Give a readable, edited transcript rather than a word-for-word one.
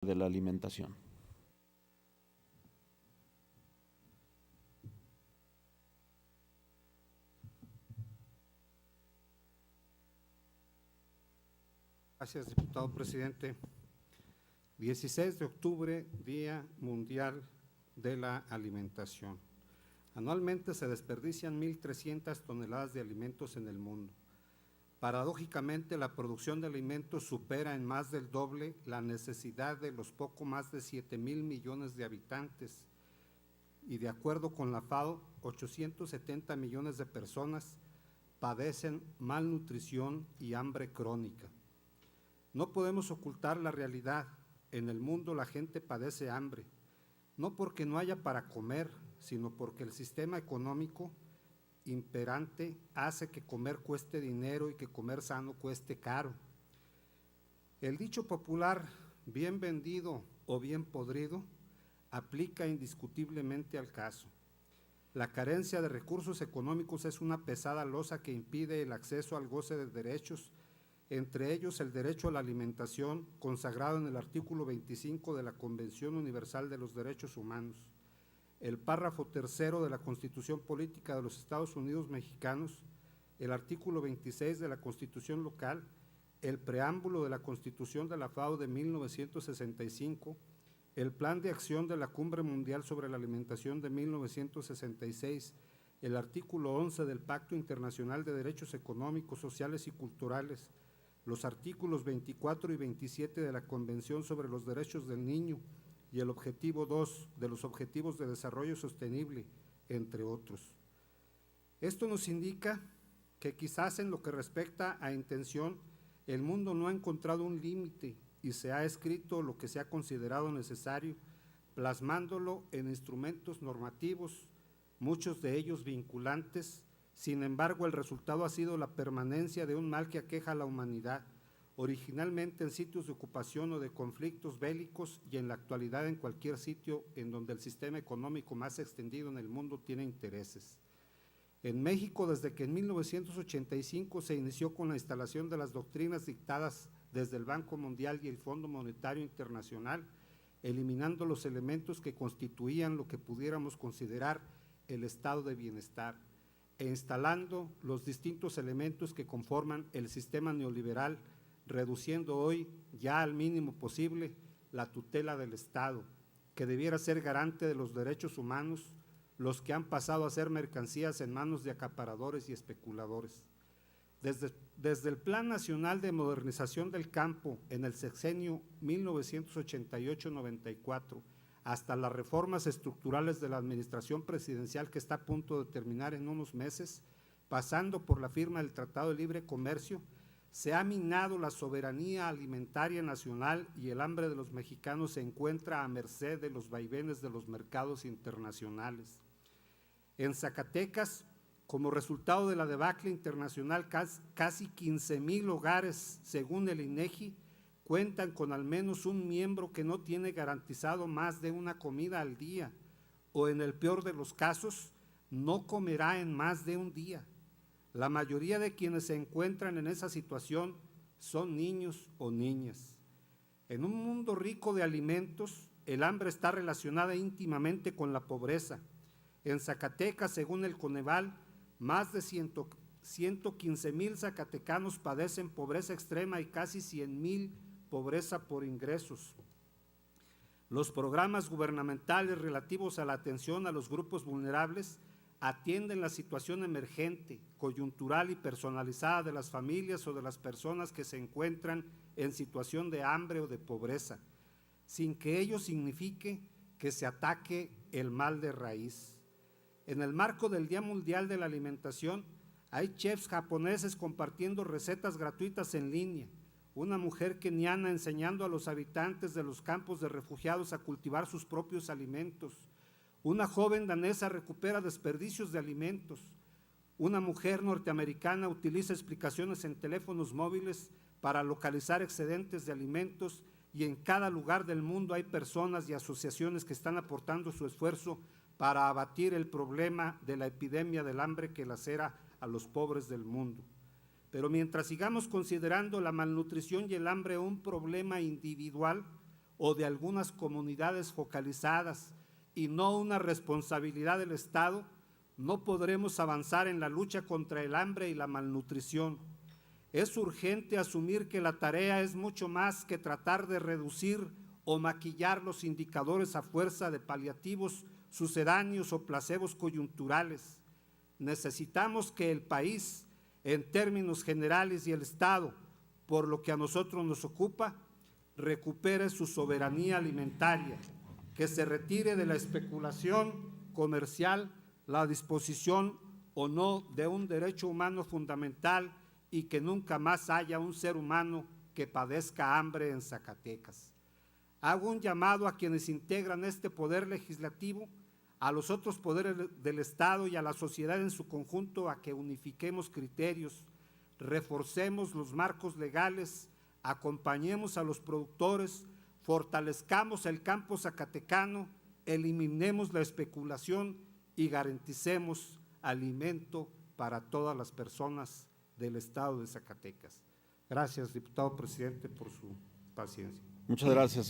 de la alimentación. Gracias, diputado presidente. 16 de octubre, Día Mundial de la Alimentación. Anualmente se desperdician 1.300 toneladas de alimentos en el mundo. Paradójicamente, la producción de alimentos supera en más del doble la necesidad de los poco más de 7,000 millones de habitantes. Y de acuerdo con la FAO, 870 millones de personas padecen malnutrición y hambre crónica. No podemos ocultar la realidad. En el mundo la gente padece hambre, no porque no haya para comer, sino porque el sistema económico imperante hace que comer cueste dinero y que comer sano cueste caro. El dicho popular, bien vendido o bien podrido, aplica indiscutiblemente al caso. La carencia de recursos económicos es una pesada losa que impide el acceso al goce de derechos, entre ellos el derecho a la alimentación, consagrado en el artículo 25 de la Convención Universal de los Derechos Humanos, el párrafo tercero de la Constitución Política de los Estados Unidos Mexicanos, el artículo 26 de la Constitución Local, el preámbulo de la Constitución de la FAO de 1965, el Plan de Acción de la Cumbre Mundial sobre la Alimentación de 1966, el artículo 11 del Pacto Internacional de Derechos Económicos, Sociales y Culturales, los artículos 24 y 27 de la Convención sobre los Derechos del Niño y el objetivo 2 de los Objetivos de Desarrollo Sostenible, entre otros. Esto nos indica que quizás en lo que respecta a intención, el mundo no ha encontrado un límite y se ha escrito lo que se ha considerado necesario, plasmándolo en instrumentos normativos, muchos de ellos vinculantes. Sin embargo, el resultado ha sido la permanencia de un mal que aqueja a la humanidad, originalmente en sitios de ocupación o de conflictos bélicos y en la actualidad en cualquier sitio en donde el sistema económico más extendido en el mundo tiene intereses. En México, desde que en 1985 se inició con la instalación de las doctrinas dictadas desde el Banco Mundial y el Fondo Monetario Internacional, eliminando los elementos que constituían lo que pudiéramos considerar el estado de bienestar, e instalando los distintos elementos que conforman el sistema neoliberal, reduciendo hoy ya al mínimo posible la tutela del Estado, que debiera ser garante de los derechos humanos, los que han pasado a ser mercancías en manos de acaparadores y especuladores. Desde el Plan Nacional de Modernización del Campo en el sexenio 1988-94, hasta las reformas estructurales de la administración presidencial que está a punto de terminar en unos meses, pasando por la firma del Tratado de Libre Comercio, se ha minado la soberanía alimentaria nacional y el hambre de los mexicanos se encuentra a merced de los vaivenes de los mercados internacionales. En Zacatecas, como resultado de la debacle internacional, casi 15,000 hogares, según el INEGI, cuentan con al menos un miembro que no tiene garantizado más de una comida al día, o en el peor de los casos, no comerá en más de un día. La mayoría de quienes se encuentran en esa situación son niños o niñas. En un mundo rico de alimentos, el hambre está relacionada íntimamente con la pobreza. En Zacatecas, según el Coneval, más de 115,000 zacatecanos padecen pobreza extrema y casi 100,000 pobreza por ingresos. Los programas gubernamentales relativos a la atención a los grupos vulnerables atienden la situación emergente, coyuntural y personalizada de las familias o de las personas que se encuentran en situación de hambre o de pobreza, sin que ello signifique que se ataque el mal de raíz. En el marco del Día Mundial de la Alimentación, hay chefs japoneses compartiendo recetas gratuitas en línea, una mujer keniana enseñando a los habitantes de los campos de refugiados a cultivar sus propios alimentos, una joven danesa recupera desperdicios de alimentos, una mujer norteamericana utiliza explicaciones en teléfonos móviles para localizar excedentes de alimentos, y en cada lugar del mundo hay personas y asociaciones que están aportando su esfuerzo para abatir el problema de la epidemia del hambre que lacera a los pobres del mundo. Pero mientras sigamos considerando la malnutrición y el hambre un problema individual, o de algunas comunidades focalizadas y no una responsabilidad del Estado, no podremos avanzar en la lucha contra el hambre y la malnutrición. Es urgente asumir que la tarea es mucho más que tratar de reducir o maquillar los indicadores a fuerza de paliativos sucedáneos o placebos coyunturales. Necesitamos que el país, en términos generales, y el Estado, por lo que a nosotros nos ocupa, recupere su soberanía alimentaria, que se retire de la especulación comercial la disposición o no de un derecho humano fundamental y que nunca más haya un ser humano que padezca hambre en Zacatecas. Hago un llamado a quienes integran este poder legislativo, a los otros poderes del Estado y a la sociedad en su conjunto a que unifiquemos criterios, reforcemos los marcos legales, acompañemos a los productores, fortalezcamos el campo zacatecano, eliminemos la especulación y garanticemos alimento para todas las personas del estado de Zacatecas. Gracias, diputado presidente, por su paciencia. Muchas gracias.